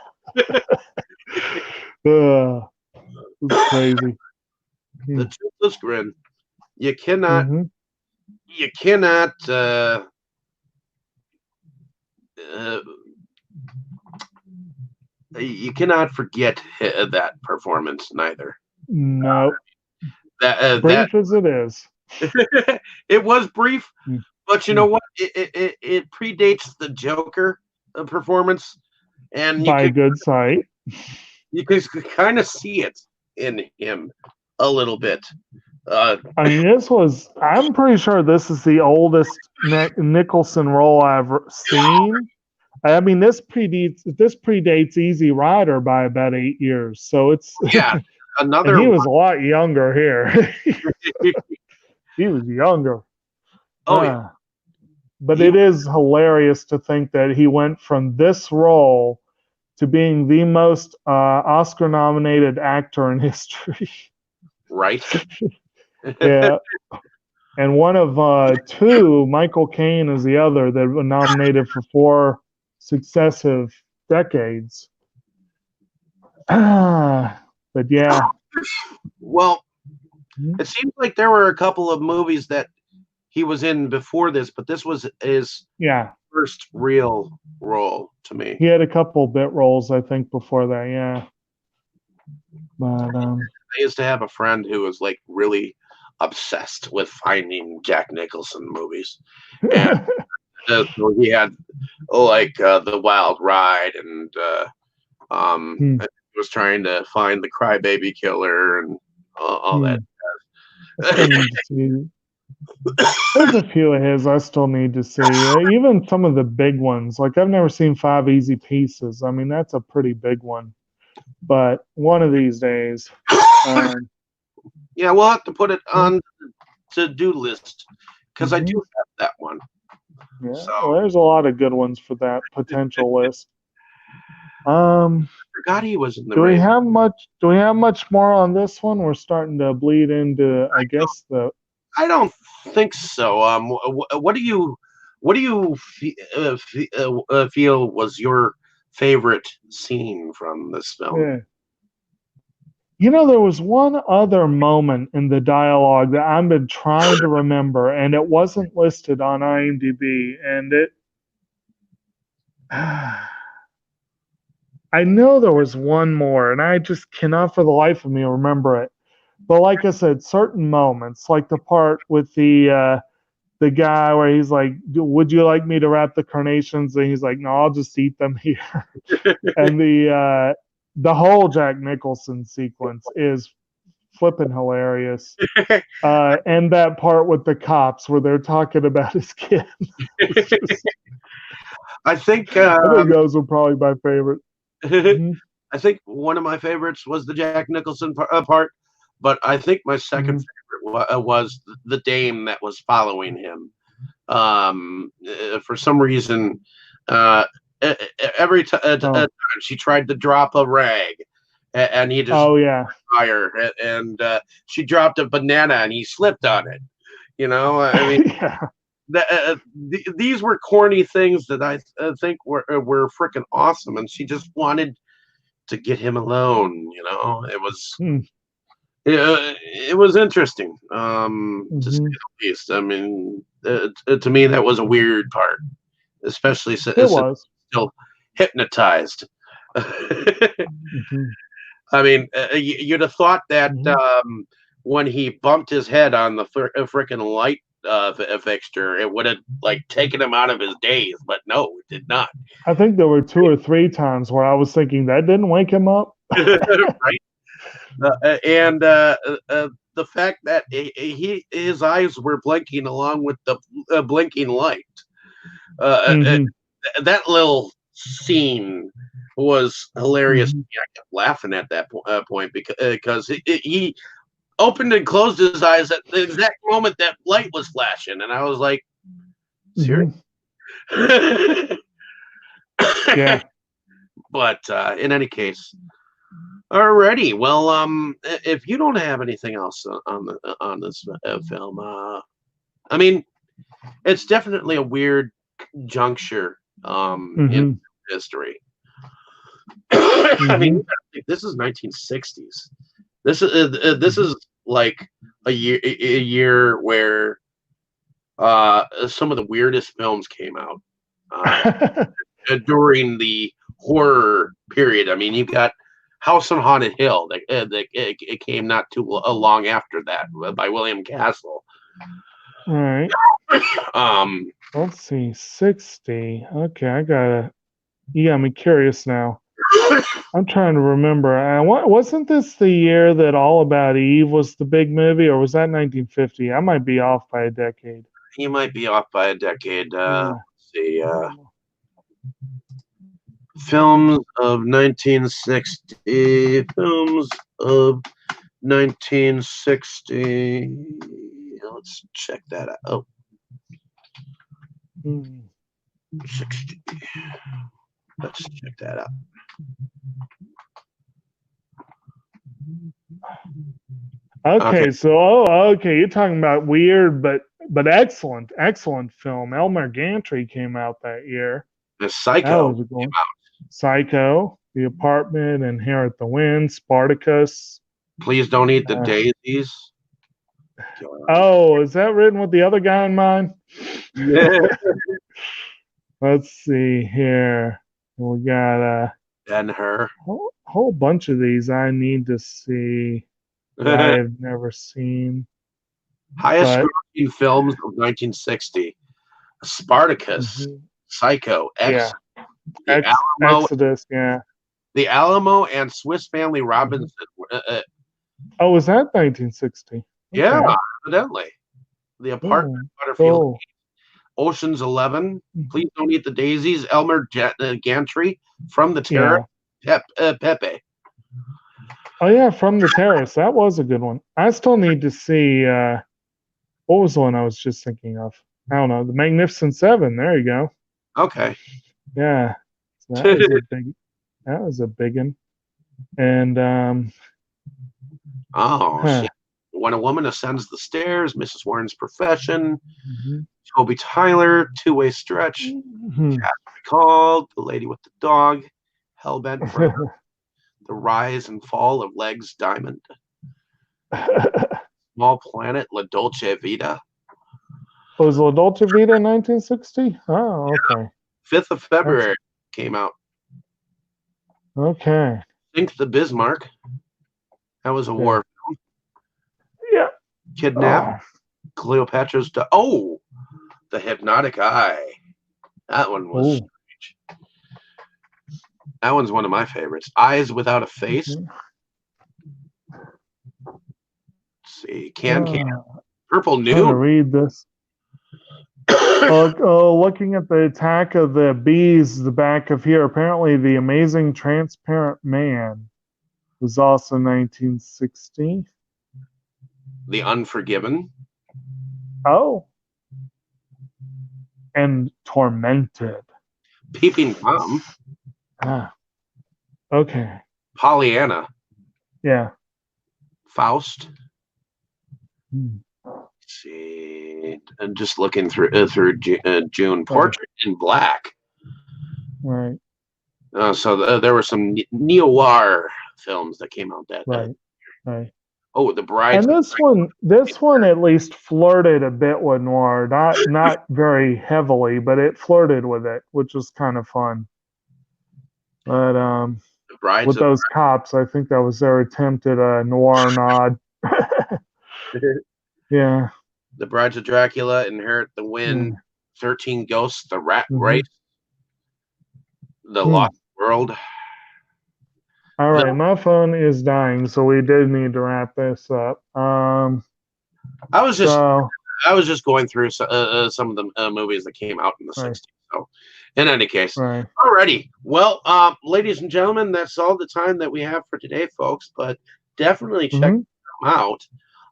It's crazy. The toothless grin. You cannot you cannot forget that performance neither. No. Brief as it is. It was brief, but you know what? It predates the Joker performance, and by good sight. You could kind of see it in him a little bit. I mean, I'm pretty sure this is the oldest Nicholson role I've seen. I mean, this predates Easy Rider by about 8 years. So it's another. He was a lot younger here. He was younger. Oh yeah. But it is hilarious to think that he went from this role to being the most Oscar-nominated actor in history. Right. Yeah. And one of 2, Michael Caine is the other, that were nominated for 4 successive decades. But yeah. Well, it seems like there were a couple of movies that he was in before this, but this was his first real role to me. He had a couple bit roles, I think, before that, yeah. But I used to have a friend who was like really obsessed with finding Jack Nicholson movies, and so he had like the Wild Ride, and hmm, he was trying to find the Crybaby Killer and all that. hmm. I still need to see. There's a few of his I still need to see. Even some of the big ones. Like I've never seen Five Easy Pieces. I mean, that's a pretty big one. But one of these days, um, Yeah, we'll have to put it yeah, on to do list because I do mhm, have that one. yeah. So Well, there's a lot of good ones for that potential list. Um, I forgot he was in the do we race. have much? Do we have much more on this one? We're starting to bleed into, I guess the. I don't think so. What do you feel was your favorite scene from this film? Yeah. There was one other moment in the dialogue that I've been trying to remember, and it wasn't listed on IMDb, and it. I know there was one more, and I just cannot for the life of me remember it. But like I said, certain moments, like the part with the guy where he's like, "Would you like me to wrap the carnations?" And he's like, "No, I'll just eat them here." And the whole Jack Nicholson sequence is flipping hilarious. And that part with the cops where they're talking about his kid. Just, I think I think those were probably my favorite. Mm-hmm, I think one of my favorites was the Jack Nicholson part, but I think my second mm-hmm. favorite was the dame that was following him. For some reason, uh, every Oh, time she tried to drop a rag, and he just oh yeah. fire, and she dropped a banana, and he slipped on it. I mean, Yeah. these were corny things that I think were freaking awesome, and she just wanted to get him alone. Mm-hmm. It was interesting, to say Mm-hmm. the least. I mean, to me, that was a weird part, especially It since was. still hypnotized. I Mm-hmm. mean, you'd have thought that Mm-hmm. when he bumped his head on the freaking light fixture, it would have like taken him out of his daze, but no, it did not. I think there were two or three times where I was thinking that didn't wake him up. Right? And the fact that his eyes were blinking along with the blinking light. Mm-hmm. That little scene was hilarious. Mm-hmm. I kept laughing at that point because he opened and closed his eyes at the exact moment that light was flashing, and I was like, "Serious?" Mm-hmm. Yeah. But in any case, alrighty. Well, if you don't have anything else on this film, I mean, it's definitely a weird juncture in Mm-hmm. history. I mean, Mm-hmm. this is 1960s. This is like a year where some of the weirdest films came out during the horror period. I mean, you got House on Haunted Hill that it came not too long after that by William Castle. All right. Um, Let's see. 60. Okay, you got me curious now. I'm trying to remember. Wasn't this the year that All About Eve was the big movie, or was that 1950? I might be off by a decade. you might be off by a decade. Yeah. Let's see. Films of 1960. Films of 1960. Let's check that out. Oh, Hmm. 60. Let's check that out. Okay. Okay, okay, you're talking about weird but excellent film. Elmer Gantry came out that year. The That Psycho. was a good one. Psycho, The Apartment, Inherit the Wind, Spartacus. Please don't eat the Uh, daisies. oh, is that written with the other guy in mind? Yeah. Let's see here. We got And her. whole bunch of these I need to see that I have never seen. Highest But grossing films of 1960: Spartacus, Psycho, yeah, The Alamo, Exodus. Yeah. The Alamo, and Swiss Family Robinson. Oh, was that 1960? Yeah, Okay. evidently. The Apartment, Cool. Butterfield, Cool. Ocean's 11, Please Don't Eat the Daisies, Elmer Gantry, From the Terror, Yeah. Pepe. Oh yeah, From the Terrace. That was a good one. I still need to see what was the one I was just thinking of? I don't know. The Magnificent Seven. There you go. Okay. Yeah. So that was a big one. And Oh, huh. shit. When a Woman Ascends the Stairs, Mrs. Warren's Profession, Mhm. Toby Tyler, Two-Way Stretch, Mhm. Called, The Lady with the Dog, Hellbent for The Rise and Fall of Legs Diamond, Small Planet, La Dolce Vita. Was La Dolce Vita 1960? Oh, okay. 5th of February came out. Okay. Think the Bismarck. That was a war film. Yeah. Kidnap, Cleopatra's. The Hypnotic Eye. That one was strange. That one's one of my favorites. Eyes Without a Face. Let's see. Can. Purple Trying to Noon. read this. Looking at the Attack of the Bees, the back of here, apparently The Amazing Transparent Man was also 1960. The Unforgiven. Oh. And Tormented. Peeping Tom. Ah. Okay. Pollyanna. Yeah. Faust. Let's see. And just looking through June. Portrait in Black. Right. So there were some neo-noir films that came out that Right. Right. Oh, The Bride. And this one at least flirted a bit with noir, not very heavily, but it flirted with it, which was kind of fun. But with those cops, I think that was their attempt at a noir nod. Yeah. The Brides of Dracula, Inherit the Wind, 13 Ghosts, The Rat Race, The Lost World. All right, my phone is dying, so we did need to wrap this up. I was just going through some of the movies that came out in the 60s. So, in any case, alrighty. Well, ladies and gentlemen, that's all the time that we have for today, folks. But definitely check them out,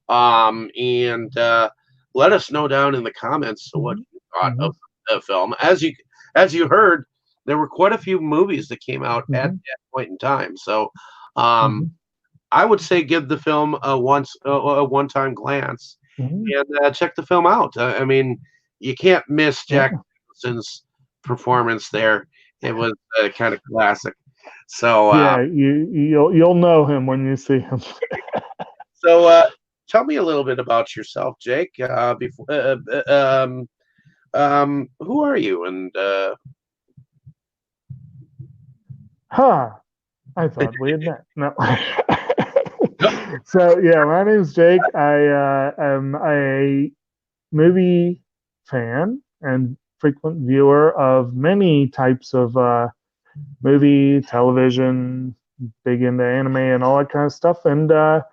and let us know down in the comments what you thought of the film. As you heard, there were quite a few movies that came out at that point in time. So, I would say give the film a one-time glance and check the film out. I mean, you can't miss Jack Nicholson's performance there. It was kind of classic. So yeah, you'll know him when you see him. So tell me a little bit about yourself, Jake. Who are you? And I thought we had met. No. So yeah, my name's Jake. I am a movie fan and frequent viewer of many types of movie, television, big into anime and all that kind of stuff. And I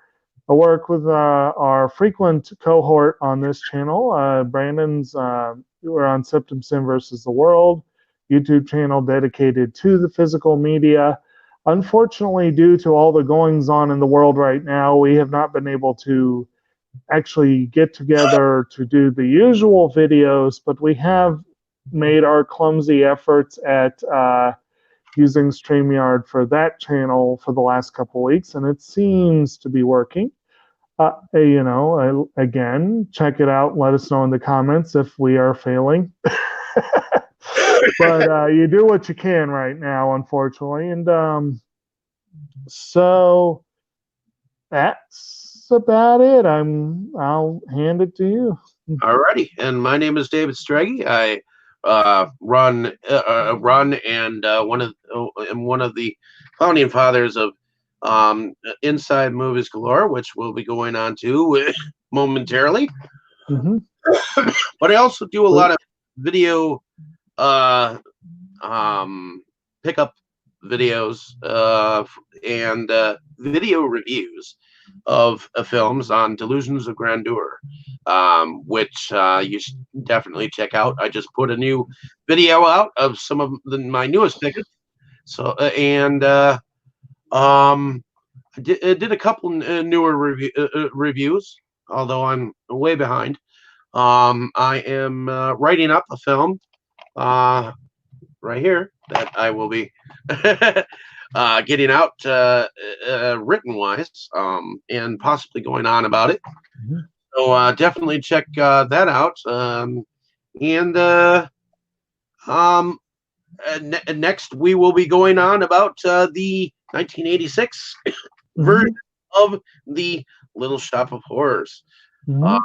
work with our frequent cohort on this channel, Brandon's. We're on Septum Sin versus the World, YouTube channel dedicated to the physical media. Unfortunately, due to all the goings on in the world right now, we have not been able to actually get together to do the usual videos, but we have made our clumsy efforts at using StreamYard for that channel for the last couple weeks, and it seems to be working. Again, check it out. Let us know in the comments if we are failing. But you do what you can right now, unfortunately. And so that's about it. I'll hand it to you. Alrighty, and my name is David Strege. I run and am one of the founding fathers of Inside Movies Galore, which we'll be going on to momentarily. Mm-hmm. But I also do a lot of video pickup videos and video reviews of films on Delusions of Grandeur, which you should definitely check out. I just put a new video out of some of my newest pickups. So I did a couple newer reviews, although I'm way behind. I am writing up a film right here that I will be getting out written wise and possibly going on about it. Mm-hmm. So definitely check that out. And next we will be going on about the 1986 version of the Little Shop of Horrors. Mm-hmm.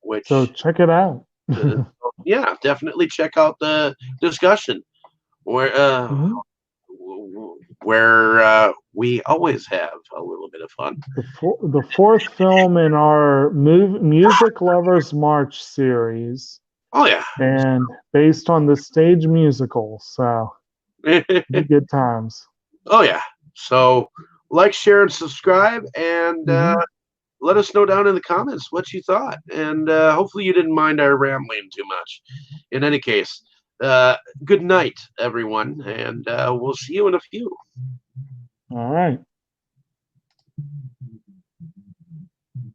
Which so check it out. Yeah, definitely check out the discussion where we always have a little bit of fun. The fourth film in our Music Lovers March series. Oh yeah, and based on the stage musical, so good times. Oh yeah, so like, share, and subscribe, and let us know down in the comments what you thought, and hopefully you didn't mind our rambling too much. In any case, good night, everyone, and we'll see you in a few. All right.